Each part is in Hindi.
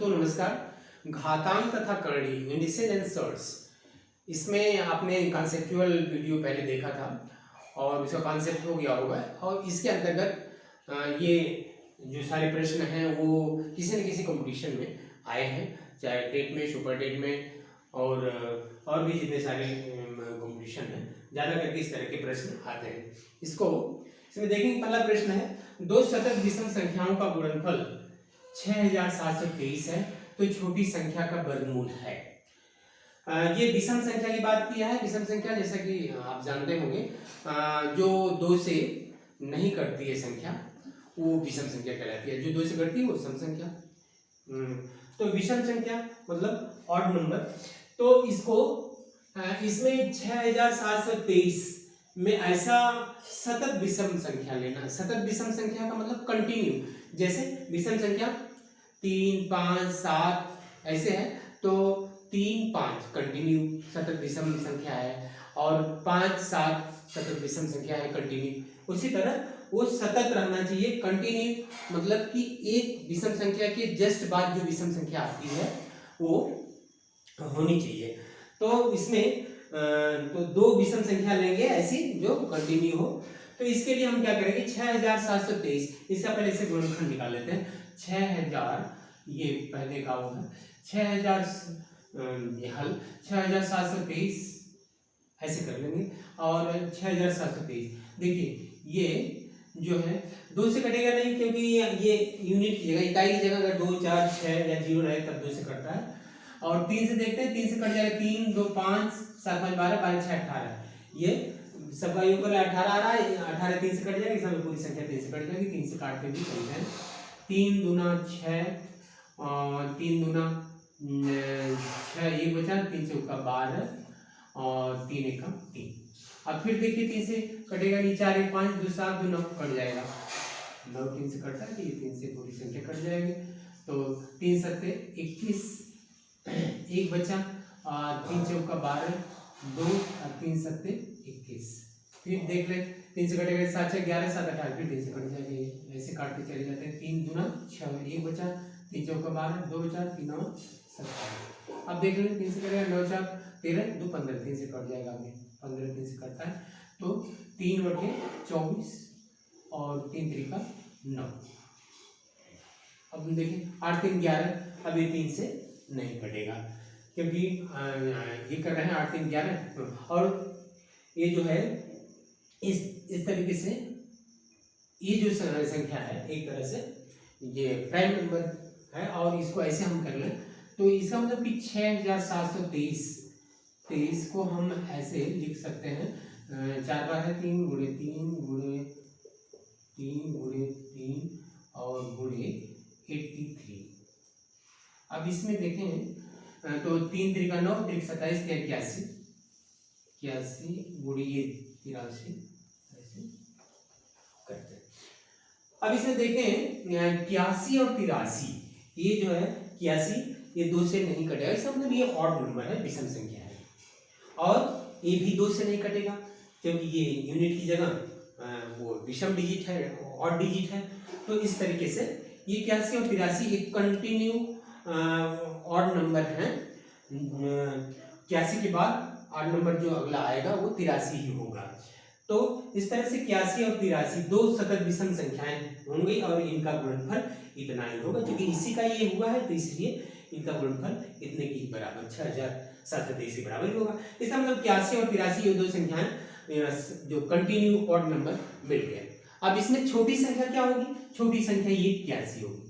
दोस्तों नमस्कार। घातांक तथा करणी इंडिसेस एंड सर्ट्स, इसमें आपने कॉन्सेप्चुअल वीडियो पहले देखा था और उसका कॉन्सेप्ट हो गया होगा। और इसके अंतर्गत ये जो सारे प्रश्न हैं वो किसी न किसी कंपटीशन में आए हैं, चाहे टेट में, सुपर टेट में और भी जितने सारे कंपटीशन हैं, ज़्यादा करके इस तरह के प्रश्न आते हैं। इसमें देखेंगे, पहला प्रश्न है, दो सतत विषम संख्याओं का गुणनफल 6723 है तो छोटी संख्या का वर्गमूल है। ये विषम संख्या की बात किया है। विषम संख्या जैसा कि आप जानते होंगे, जो 2 से नहीं कटती है संख्या वो विषम संख्या कहलाती है, जो 2 से कटती है वो सम संख्या। तो विषम संख्या मतलब ऑड नंबर। तो इसमें 6723 में ऐसा सतत विषम संख्या लेना। सतत विषम संख्या का मतलब कंटिन्यू, जैसे विषम संख्या 3, 5, 7 ऐसे है तो 3, 5 कंटिन्यू सतत विषम संख्या है और 5, 7 सतत विषम संख्या है कंटिन्यू। उसी तरह वो सतत रहना चाहिए, कंटिन्यू, मतलब कि एक विषम संख्या के जस्ट बाद जो विषम संख्या आती है वो होनी चाहिए। तो इसमें तो 2 विषम संख्या लेंगे ऐसी जो कंटिन्यू हो। तो इसके लिए हम क्या करेंगे, 6723, इसका पहले से गुणनफल निकाल लेते हैं। 6000 ये पहले का होगा, 6000 हल 6723 ऐसे कर लेंगे और 6723। देखिए ये जो है 2 से कटेगा नहीं, क्योंकि ये यूनिट की जगह, इकाई की जगह अगर 2, 4, 6 या 0 रहे तब 2 से कटता है। और 3 से देखते हैं, 3 से कट जाएगा, 3, 2, 5, 7, 5, 12, 12, 6, 18। ये सबका योगफल 18 आ रहा है, 18 3 से कट जाएगा, इसमें पूरी संख्या 3 से कट जाएगी, 3 से काट के भी चलते हैं। 3 दूना 6 और 3 दूना 6, एक बचा, 3 चौका 12 और 3 एक 3। अब फिर देखिए 3 से कटेगा नहीं, 4 1 5 2 7 2 9 कट जाएगा, 9 3 से कटता है, ये 3 से पूरी संख्या कट जाएगी। तो 3 7 21, एक बचा, 3 चौका 12 2 और 3 7 21। फिर देख ले, 3 से कटेगा 7 6 11 7 18, फिर 3 से कट जाएगा, ऐसे काट के चले जाते हैं। 3 दूना 6, एक बचा, 3 चौका 12 2 बचा, 3 9 17। अब देख लें, 3 से कटेगा 9 4 13 2 15, 3 से कट जाएगा, अभी 15 3 से कटता है तो 3 बटे 24 और 3 3 का 9। अब हम देखें 8 3 11, अब ये 3 से नहीं कटेगा क्योंकि ये कर रहे हैं 8 3 11। और ये जो है इस तरीके से ये जो संख्या है एक तरह से ये प्राइम नंबर है, और इसको ऐसे हम कर लें तो इसका मतलब कि 6723 को हम ऐसे लिख सकते हैं, 4 बार है 3 गुणे 3 गुणे 3 गुणे 3 और गुणे 83। अब इसमें देखें तो 3 3 का 9 3 27 81 गुणे 83 ऐसे करते हैं। अब इसमें देखें 81 और 83, ये जो है 81 ये 2 से नहीं कटेगा, इसका मतलब ये ऑड नंबर है, विषम संख्या है। और ये भी 2 से नहीं कटेगा क्योंकि ये यूनिट की जगह वो विषम डिजिट है, ऑड डिजिट है। तो इस तरीके से ये 81 और 83 एक कंटिन्यू ऑड नंबर है। 81 के बाद ऑड नंबर जो अगला आएगा वो 83 ही होगा। तो इस तरह से 81 और 83 2 सतत विषम संख्याएं होंगी और इनका गुणनफल इतना ही होगा, क्योंकि इसी का ये हुआ है तो इसलिए इनका गुणनफल इतने की बराबर 6723 के बराबर ही होगा। इसका मतलब 81 और 83 ये 2 संख्याएं जो कंटिन्यू ऑड नंबर मिल गए। अब इसमें छोटी संख्या क्या होगी, छोटी संख्या ये 81 होगी।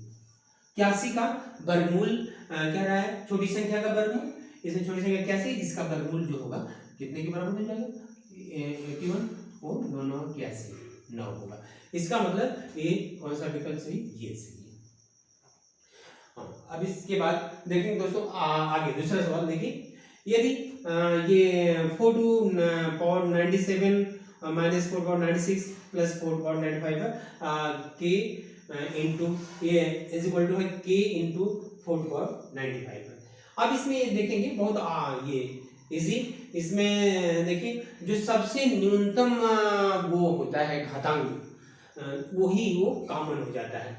81 का वर्गमूल क्या रहा है, छोटी संख्या का वर्गमूल, इसमें छोटी संख्या 81, इसका वर्गमूल जो होगा कितने के बराबर मिल जाएगा, 81 और 9 9 81 9 होगा। इसका मतलब ये कौन सा विकल्प सही, ये सही है। अब इसके बाद देखेंगे दोस्तों आगे दूसरा सवाल देखिए, यदि ये 4 to power 97 minus 4 power 96 plus 4 power 95 k into ये is equal to है k into 4 to power 95 है। अब इसमें ये देखेंगे बहुत ये इजी, इसमें देखिए जो सबसे न्यूनतम वो होता है घातांक, वही वो कॉमन हो जाता है।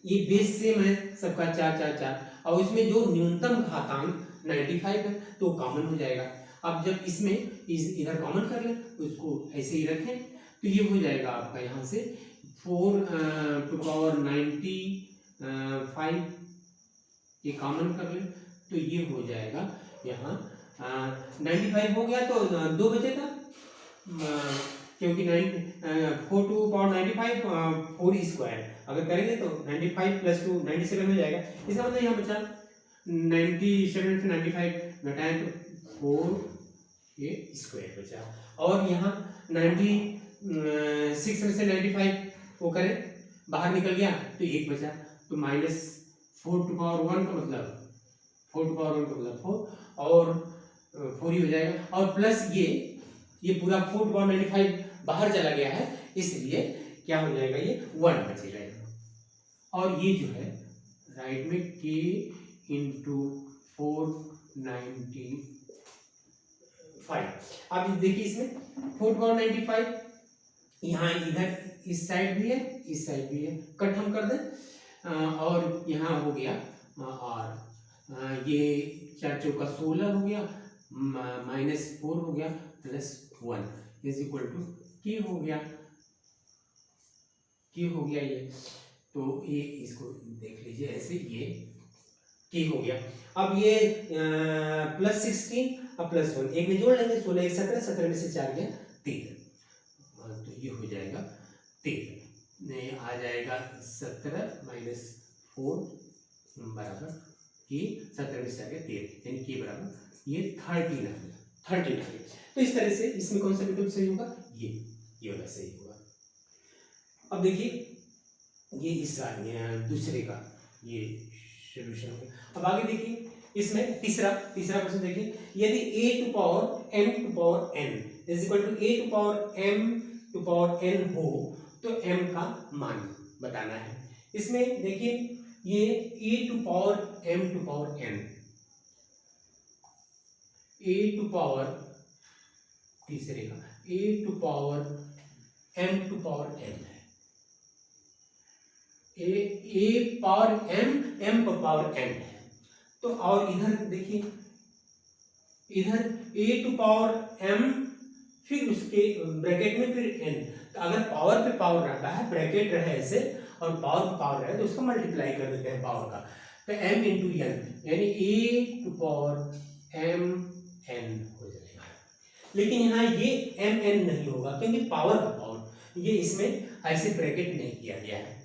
ये बेस सेम है सबका 4 4 4, और इसमें जो न्यूनतम घातांक 95 है तो कॉमन हो जाएगा। अब जब इसमें इधर कॉमन कर लें तो इसको ऐसे ही रखें तो ये हो जाएगा आपका यहाँ से 4 टू पावर 95, ये कॉमन कर लें तो ये हो जाएगा यहाँ 95 हो गया तो 2 बचेगा, क्योंकि 4 टू पावर 95 4 स्क्वायर अगर करेंगे तो 95 प्लस 2 97 हो जाएगा। इसका मतलब यहाँ बचा 97 से 95 घटाएं तो 4 ये स्क्वायर बचा, और यहाँ 96 में से 95 वो करें बाहर निकल गया तो 1 बचा, तो -4 टू पावर 1 का मतलब 4 टू पावर 1 का मतलब 4 और 4 ही हो जाएगा, और प्लस ये पूरा 4 टू पावर 95 बाहर चला गया है इसलिए क्या हो जाएगा, ये 1 बचेगा। और ये जो है राइट में k इंटू 495, अब देखिए इसमें 4 टू पावर 95 यहाँ इधर इस साइड भी है इस साइड भी है, कट हम कर दें और यहाँ हो गया और ये 4 चौका 16 हो गया, -4 हो गया plus 1 is equal to k हो गया ये, तो ये इसको देख लीजिए ऐसे, ये k हो गया। अब ये +16 अब +1 एक में जोड़ लेंगे, 16 1 17, 17 में से 4 गया 13, तो ये हो जाएगा 13, आ जाएगा 17 माइनस 4 बराबर k, 17 में से आ गया 13, यानी k बराबर ये 13 आ गया। तो इस तरह से इसमें कौन सा विकल्प सही होगा, ये वाला सही होगा। अब देखिए ये इस दूसरे का ये सॉल्यूशन हो गया। अब आगे देखिए इसमें तीसरा क्वेश्चन देखिए, यदि a to power m to power n is equal to a to power m to power n हो तो m का मान बताना है। इसमें देखिए ये a to power m to power n, a to power तीसरे का a to power m to power n है, a power m power n है, तो और इधर देखिए इधर a टू पावर m फिर उसके ब्रैकेट में फिर n, तो अगर पावर पे पावर रहता है ब्रैकेट रहे ऐसे और पावर पे पावर रहे तो उसको मल्टीप्लाई कर देते हैं पावर का, तो m इंटू n यानी a to power m n हो जाएगा। लेकिन यहाँ ये m n नहीं होगा क्योंकि पावर का पावर ये इसमें ऐसे ब्रैकेट नहीं किया गया है,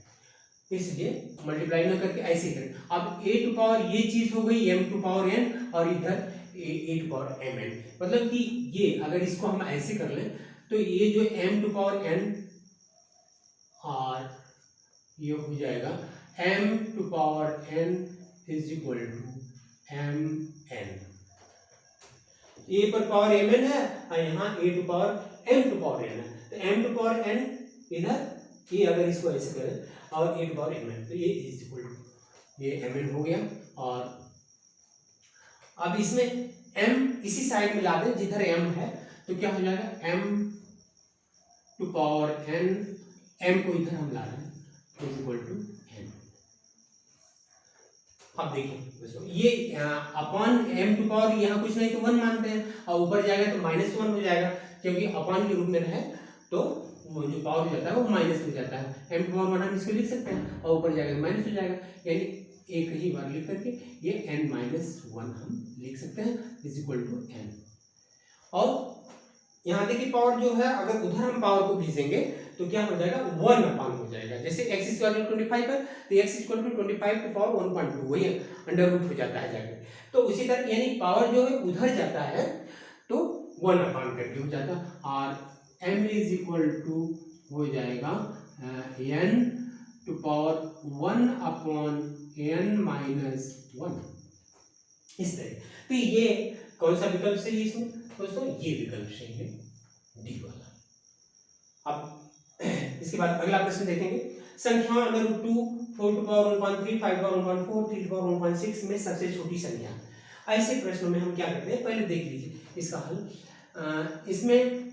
इसलिए मल्टीप्लाई ना करके ऐसे करें। अब a टू पावर ये चीज हो गई m टू पावर n और इधर a to power m n, मतलब कि ये अगर इसको हम ऐसे कर लें तो ये जो m टू पावर n और ये हो जाएगा m to power n is equal to m n, a पर पावर m n है और यहाँ a to power m to power n है, तो m टू पावर n इधर ये अगर इसको ऐसे करें और a to power m n, तो ये इज इक्वल टू ये m n हो गया। और अब इसमें m इसी साइड में ला दें जिधर m है, तो क्या हो जाएगा m to power n, m को इधर हम ला रहे हैं इज इक्वल टू n। अब देखिए ये अपॉन m टू पावर यहाँ कुछ नहीं तो 1 मानते हैं और ऊपर जाएगा तो -1 हो जाएगा, क्योंकि अपॉन के रूप में रहे तो वो जो पावर हो जाता है वो माइनस हो जाता है, m टू पावर 1 हम इसको लिख सकते हैं और ऊपर जाएगा माइनस हो जाएगा, यानी एक ही बार लिख करके ये n माइनस 1 हम लिख सकते हैं इज इक्वल टू n। और यहाँ देखिए पावर जो है अगर उधर हम पावर को भेजेंगे तो क्या हो जाएगा 1 अपान हो जाएगा, जैसे x इक्वल टू 25 है तो x equal to 25 to power 1.2 वही अंडर रूट हो जाता है जाके, तो उसी तरह यानी पावर जो है उधर जाता है तो 1 अपान करके हो जाता है, और m इज इक्वल टू हो जाएगा n to power 1 upon n minus 1, इस तरह। तो ये कौन सा विकल्प सही है इसमें दोस्तों, ये विकल्प सही है डी वाला। अब इसके बाद अगला प्रश्न देखेंगे, संख्या under root 2 4 to power 1.3 5 to power 1.4 3 to power 1.6 में सबसे छोटी संख्या। ऐसे प्रश्नों में हम क्या करते हैं, पहले देख लीजिए इसका हल। इसमें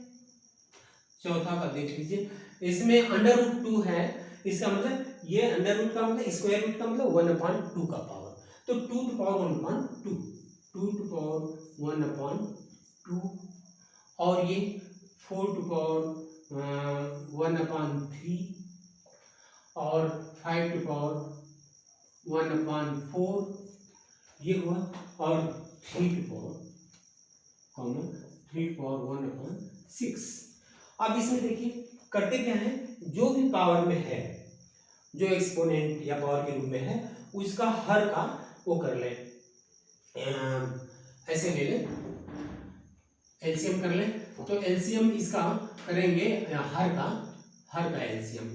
चौथा का देख लीजिए, इसमें अंडर रूट 2 है, इसका मतलब ये अंडर रूट का मतलब स्क्वायर रूट का मतलब 1/2 का पावर, तो 2 टू पावर 1/2, 2 टू पावर 1/2, और ये 4 टू पावर 1/3, और 5 टू पावर 1/4 ये हुआ, और 3 टू पावर 1/6। अब इसमें देखिए करते क्या है, जो भी पावर में है, जो एक्सपोनेंट या पावर के रूप में है, उसका हर का वो कर ले, ऐसे ले ले, एलसीएम कर ले। तो एलसीएम इसका करेंगे हर का एलसीएम।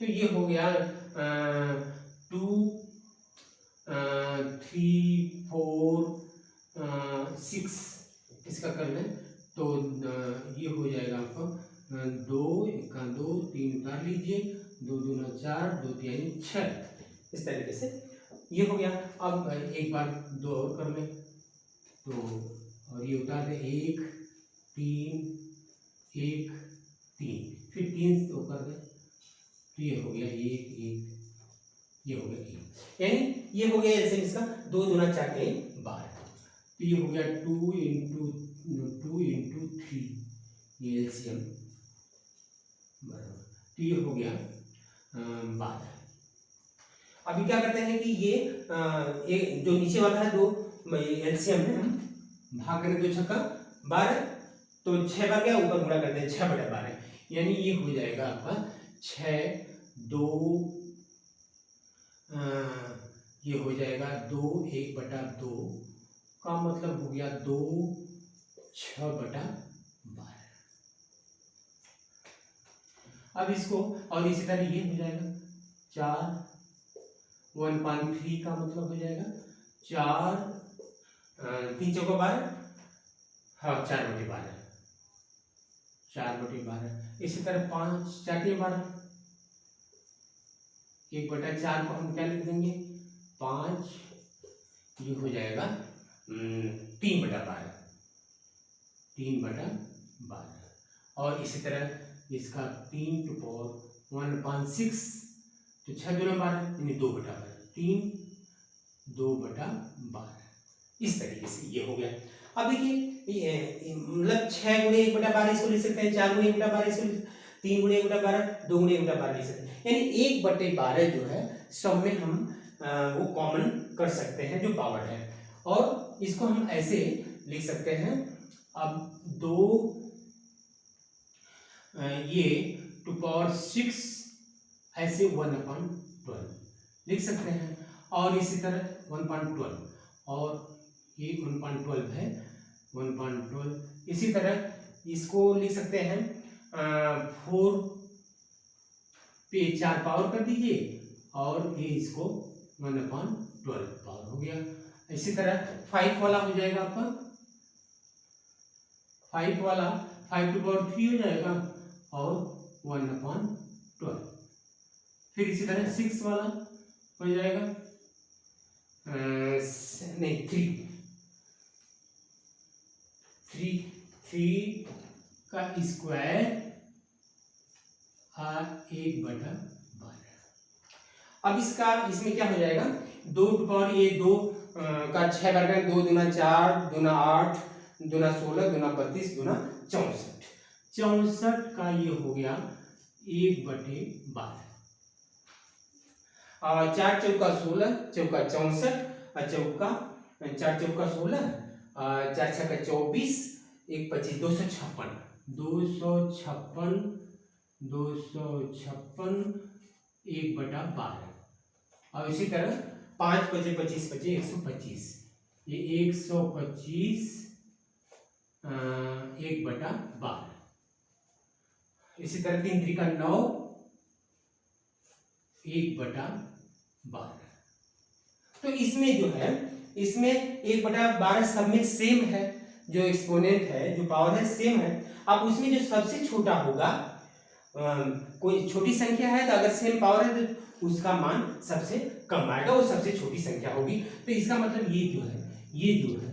तो ये हो गया 2 3 4 6, इसका कर लें तो ये हो जाएगा आपको 2 1 2 3 उतार लीजिए, 2 दूना 4, 2 3 6, इस तरीके से ये हो गया। अब एक बार 2 और कर लें तो, और ये उतार दें 1 3 1 3, फिर 3 तो कर दें, तो ये हो गया 1 1, ये हो गया 1, यानी ये हो गया एलसीएम इसका 2 दूना 4 के 12। तो ये हो गया 2 × 3, ये एलसीएम बराबर, तो ये हो गया 12। अभी क्या करते हैं कि ये जो नीचे वाला है 2 एलसीएम में हम भाग करें, 2 छक्का 12, तो 6 बार क्या ऊपर गुणा करते हैं 6/12, यानी ये हो जाएगा आपका 6 2, ये हो जाएगा 2 1/2 का मतलब हो गया 2 6/12। अब इसको और इसी तरह ये हो जाएगा 4 1/3 का मतलब हो जाएगा 4 3 चौका 12, हाँ 4/12, 4/12। इसी तरह 5 4 के 12, 1/4 को हम क्या लिख देंगे 5, ये हो जाएगा 3/12, 3/12। और इसी तरह इसका 3 टू पावर 1/6, तो 6 दूना 12, यानी 2/12, 3 2/12, इस तरीके से ये हो गया। अब देखिए मतलब 6 × 1/12 इसको लिख सकते हैं, 4 × 1/12 इसको, 3 × 1/12, 2 × 1/12 लिख सकते हैं, यानी 1/12 जो है सब में हम वो कॉमन कर सकते हैं जो पावर है, और इसको हम ऐसे लिख सकते हैं। अब 2 ये टू पावर 6 ऐसे 1/12 लिख सकते हैं, और इसी तरह 1/12, और ये 1/12 है 1/12, इसी तरह इसको लिख सकते हैं 4 पे 4 पावर कर दीजिए, और ये इसको 1/12 पावर हो गया। इसी तरह 5 वाला हो जाएगा आपका, 5 वाला 5 टू पावर 3 हो जाएगा, और 1/12। फिर इसी तरह 6 वाला हो जाएगा नहीं 3 का स्क्वायर 1/12। अब इसमें क्या हो जाएगा 2 टू पावर ये 2 का 6 बार करें, 2 दूना 4, दूना 8, दूना 16, दूना 32, दूना 64, 64 का ये हो गया 1/12। 4 चौका 16, चौका 64, और चौका 4 चौका 16, 4 छक्का 24, 1 25, 256, 1/12। और इसी तरह 5 × 5 = 25, 125, ये 125 1/12। इसी तरह 3 × 3 = 9, 1/12। तो इसमें जो है, इसमें 1/12 सब में सेम है, जो एक्सपोनेंट है, जो पावर है सेम है। अब उसमें जो सबसे छोटा होगा, कोई छोटी संख्या है तो अगर सेम पावर है तो उसका मान सबसे कम आएगा, वो सबसे छोटी संख्या होगी। तो इसका मतलब ये जो है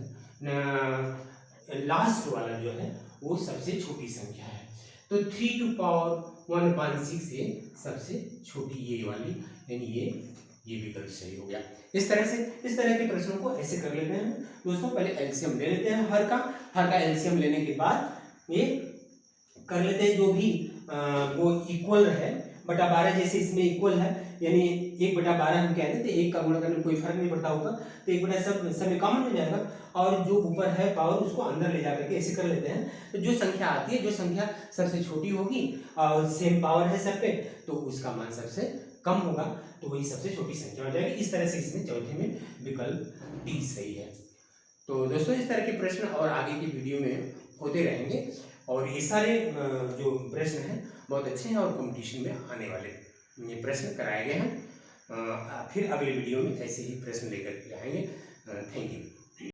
लास्ट वाला जो है वो सबसे छोटी संख्या है। तो 3 टू पावर 1/6 ये सबसे छोटी ये वाली, यानी ये विकल्प सही हो गया। इस तरह के प्रश्नों को ऐसे कर लेते हैं दोस्तों। पहले एलसीएम ले लेते हैं हर का एलसीएम लेने के बाद ये कर लेते हैं जो भी वो इक्वल है, बटा 12 जैसे इसमें इक्वल है, यानी 1/12 हम कह देते हैं, 1 का गुणा करने में कोई फर्क नहीं पड़ता होगा, तो 1 सब में कॉमन हो जाएगा, और जो ऊपर है पावर उसको अंदर ले जाकर के ऐसे कर लेते हैं। तो जो संख्या आती है, जो संख्या सबसे छोटी होगी और सेम पावर है सब पे, तो उसका मान सबसे कम होगा, तो वही सबसे छोटी संख्या हो जाएगी। इस तरह से इसमें चौथे में विकल्प डी सही है। तो दोस्तों इस तरह के प्रश्न और आगे की वीडियो में होते रहेंगे, और ये सारे जो प्रश्न हैं बहुत अच्छे हैं और कंपटीशन में आने वाले ये प्रश्न कराए गए हैं। फिर अगले वीडियो में ऐसे ही प्रश्न लेकर के आएंगे। Thank you.